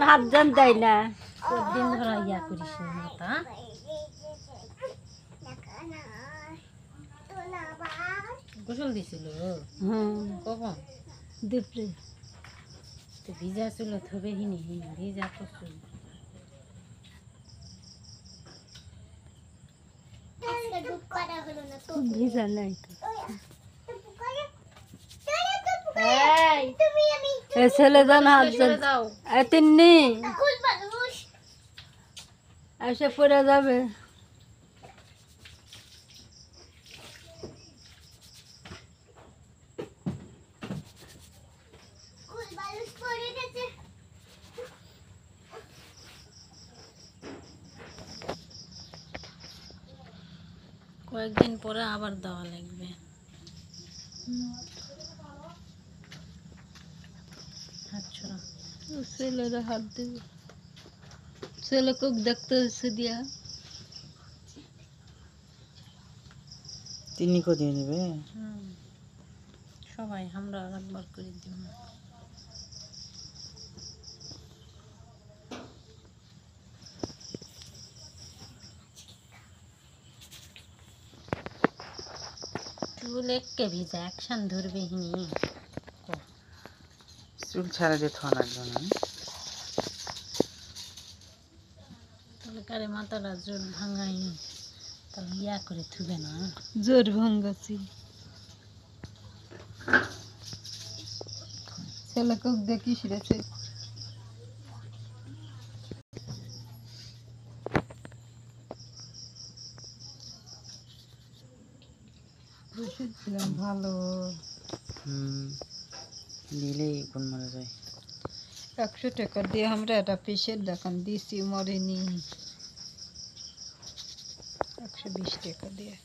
হাত জান দেয় না দিন ধরে ইয়া করিস মাথা গোসল দিছিল কখন দুপুরে তো ভিজা চুলো থবে হিনি ভিজা প্রচুর ভিজা নাই তো ছেলে জান হাত যাও তিন্নি এসে পড়ে যাবে কয়েকদিন পরে আবার দেওয়া লাগবে হাত ছড়া ছেলেরা হাত দেবে ছেলেকে দেখতে হচ্ছে দিয়া তিনি কো দিয়ে দেবে সবাই আমরা একবার করে দিব চুল একে ভিজা অ্যাকশন ধরবে হিনি চুল ছাড়া দিয়ে থা লাগবে না তাহলে কারে মাথাটা জোর ভাঙাই তাহলে ইয়া করে থুবে না জোর ভাঙ্গাছি ছেলেকে দেখিস রেছে বসেছিলাম ভালো দিলেই কোন মারা যায় 100 টাকা দিয়ে আমরা একটা পেশের দোকান দিছি মরেনি 120 টাকা দিয়ে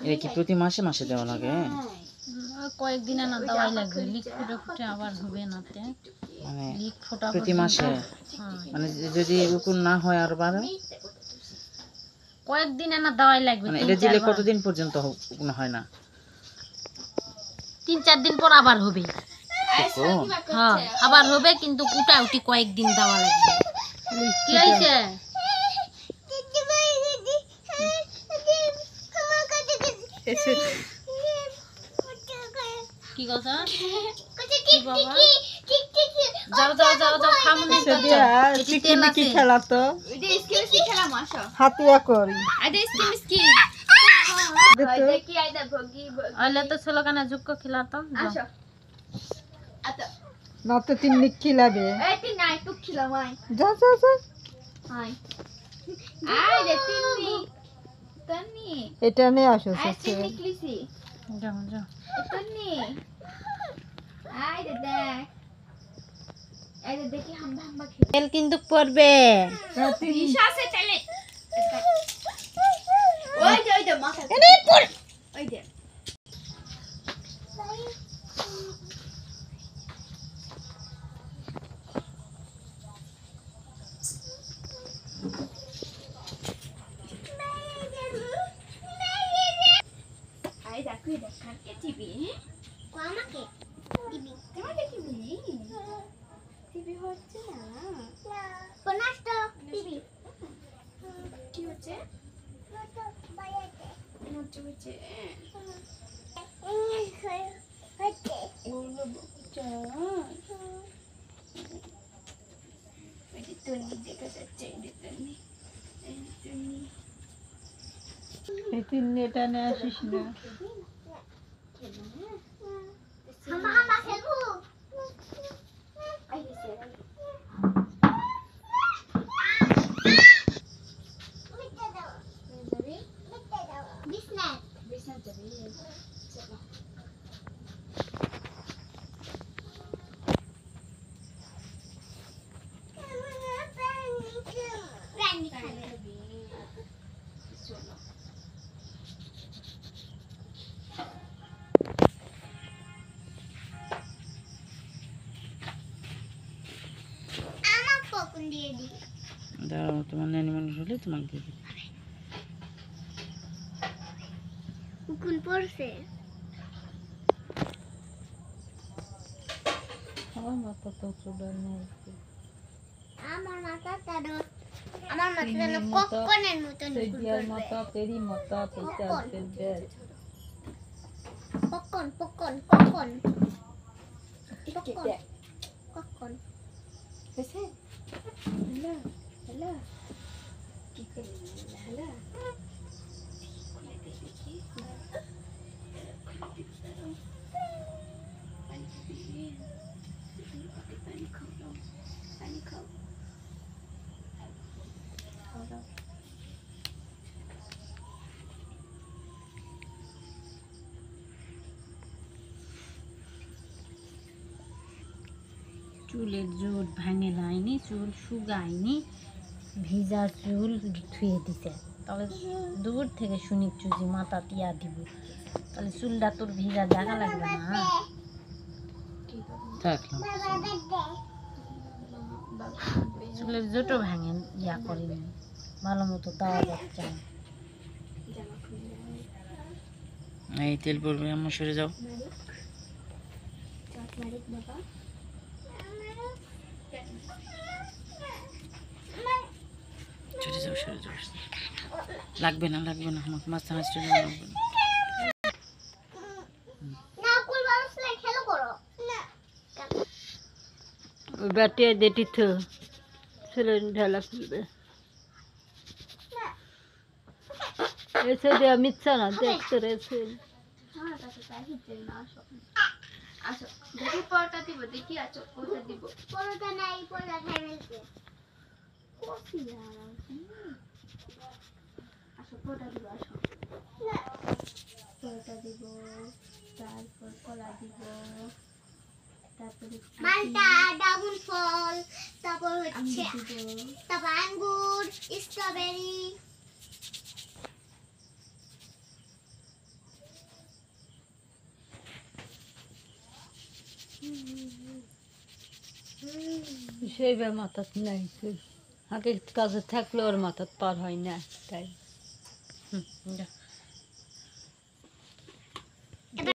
এটা কি প্রতি মাসে মাসে দেওয়া লাগে কয়েকদিন না দাওয়াই লাগবে লিক ফুটে ফুটে আবার হবে না তে মানে লিক ফোটা প্রতি মাসে মানে যদি উকুন না হয় আর বারে কয়েকদিন না দাওয়াই লাগবে মানে এটা দিলে কতদিন পর্যন্ত উকুন হয় না 3-4 দিন পর আবার হবে হ্যাঁ আবার হবে কিন্তু উটা উঠি কয়েকদিন দেওয়া লাগবে কি হইছে কি কথা কি বাবা যাও যাও যাও যাও খামনে এটি কি খেলা তো এটা স্কিল খেলা মাশা হাতিয়া করি আইদা স্কিল দেখো দেখি আইদা ভগি আইলে তো ছোলকানা যুক্ক খেলা তো আসো আতো না তো তিন্নি খিলাবে এটি নাই তো খিলামাই যা যা যা হাই আইদা তিন্নি তন্নি এটা নিয়ে আসো আই তিন্নি ক্লিসি যাও যাও তন্নি আইদা দেখ আইদা দেখি হাম্বা হাম্বা খেলা তেল কিন্তু পড়বে দিশা আছে চলে ওই যে মাথা ওই যে আই দেখো দেখ কাকে টিভি আমাকে টিভি তোমাকে টিভি টিভি হচ্ছে না কোনাষ্ট টিভি কি হচ্ছে নষ্ট হচ্ছে ওগুলো বকটা ওই তন্নি দেখা যাচ্ছে এই তন্নি এই তিন্নি এটা নিয়ে আসিস না হামা হামা খেলবো আই গেছে দাঁড়াও তোমার নানি মানুষ হলে তোমাকে দিয়ে দিবে কুকুন পড়ছে আমার মাথা তো চুলা নেই আমার মাথা তারও আমার মাথা যেন ককনের মতন সেদিয়ার মাথা তেরি মাথা পেঁচা পেঁচা ককন ককন ককন ককন ককন হয়েছে হ্যালো হ্যালো কি করে হ্যালো চুলের জোট ভাঙে লাইনি, চুল শুকায়নি, ভিজা চুল ধুয়ে দিছে। তাহলে দূর থেকে শুনি চুজি মাথা তিয়া দিব, তাহলে চুলটা তোর ভিজা দেখা লাগবে না। থাকলাম চুলের জোটও ভাঙে ইয়া করেনি, ভালো মতো দেওয়া যাচ্ছে না। এই তেল পড়বে, আমার সরে যাও। সরে যাও সরে যাও, লাগবে না লাগবে না, আমাকে মাঝখানে আসতে লাগবে না। না কুল বাসলে খেলো করো না ওই ব্যাটিয়ে দেটি তো ছেলে ঢালা খুলবে এসে দেওয়া মিথ্যা না দেখতে রয়েছে আমার কাছে তাই হিতে না আসো আসো দেখি পরোটা দিব দেখি আছো পরোটা দিব পরোটা নাই পরোটা খাই ফেলতে কফি আর আসো পরোটা দিব আসো পরোটা দিব তারপর কলা দিব তারপরে মালটা ড্রাগন ফল তারপর হচ্ছে তারপর আঙ্গুর স্ট্রবেরি সেইবার মাথাত নাই আগে কাজে থাকলে ওর মাথাত পার হয় না তাই যা।